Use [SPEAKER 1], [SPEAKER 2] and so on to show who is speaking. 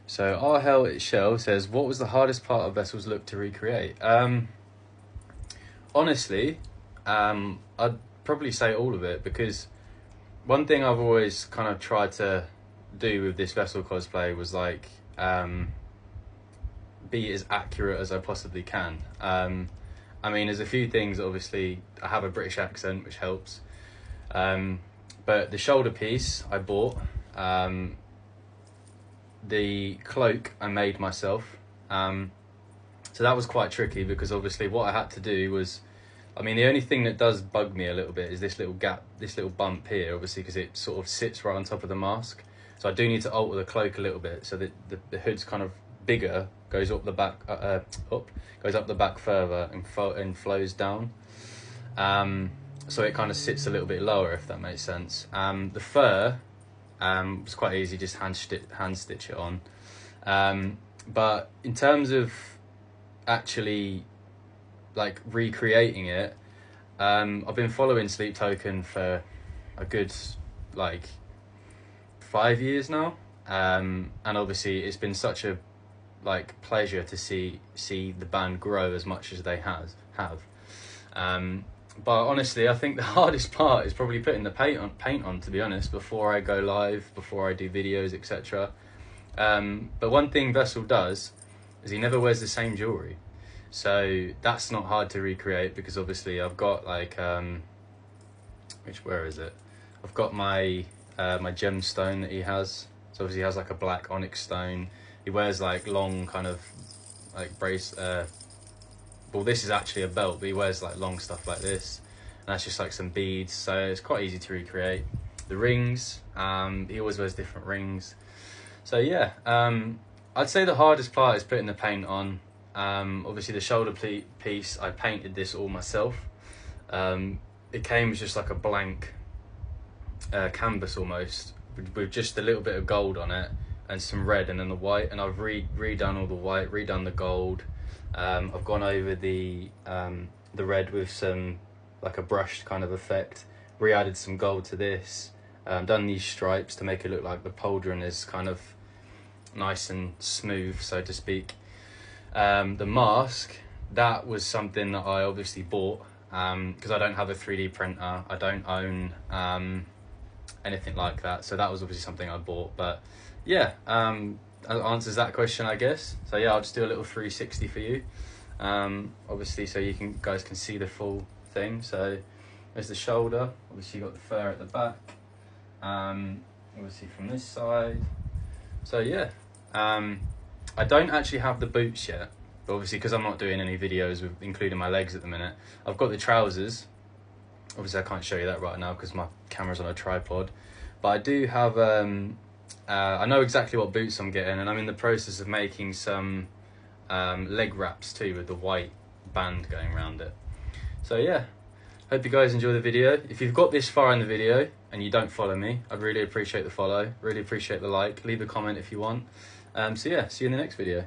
[SPEAKER 1] So our Hell It Shell says, what was the hardest part of Vessel's look to recreate? Honestly, I'd probably say all of it, because one thing I've always kind of tried to do with this Vessel cosplay was like be as accurate as I possibly can. I mean, there's a few things. Obviously, I have a British accent, which helps. But the shoulder piece I bought. The cloak I made myself. So that was quite tricky, because obviously what I had to do was, I mean, the only thing that does bug me a little bit is this little gap, this little bump here, obviously, because it sort of sits right on top of the mask. So I do need to alter the cloak a little bit so that the hood's kind of bigger, goes up the back, goes up the back further and flows down. So it kind of sits a little bit lower, if that makes sense. The fur was quite easy, just hand stitch it on. But in terms of actually like recreating it, I've been following Sleep Token for a good like 5 years now, and obviously it's been such a like pleasure to see the band grow as much as they have. But honestly, I think the hardest part is probably putting the paint on, to be honest, before I go live, before I do videos, etc. But one thing Vessel does is he never wears the same jewellery. So that's not hard to recreate, because obviously I've got like, where is it? I've got my my gemstone that he has. So obviously he has like a black onyx stone. He wears like long kind of like well, this is actually a belt, but he wears like long stuff like this, and that's just like some beads, so it's quite easy to recreate. The rings, he always wears different rings. So yeah, I'd say the hardest part is putting the paint on. Obviously the shoulder piece, I painted this all myself. It came as just like a blank canvas almost, with just a little bit of gold on it and some red, and then the white, and I've redone all the white, redone the gold. I've gone over the red with some like a brushed kind of effect, re-added some gold to this, done these stripes to make it look like the pauldron is kind of nice and smooth, so to speak. The mask, that was something that I obviously bought, because I don't have a 3D printer, I don't own anything like that, so that was obviously something I bought. But yeah, that answers that question, I guess. So yeah, I'll just do a little 360 for you, obviously, so you guys can see the full thing. So there's the shoulder, obviously you've got the fur at the back, obviously from this side. So yeah, I don't actually have the boots yet, but obviously because I'm not doing any videos with including my legs at the minute. I've got the trousers. Obviously I can't show you that right now because my camera's on a tripod, but I do have I know exactly what boots I'm getting, and I'm in the process of making some leg wraps too, with the white band going around it. So yeah, hope you guys enjoy the video. If you've got this far in the video and you don't follow me, I'd really appreciate the follow, really appreciate the like, leave a comment if you want. So yeah, see you in the next video.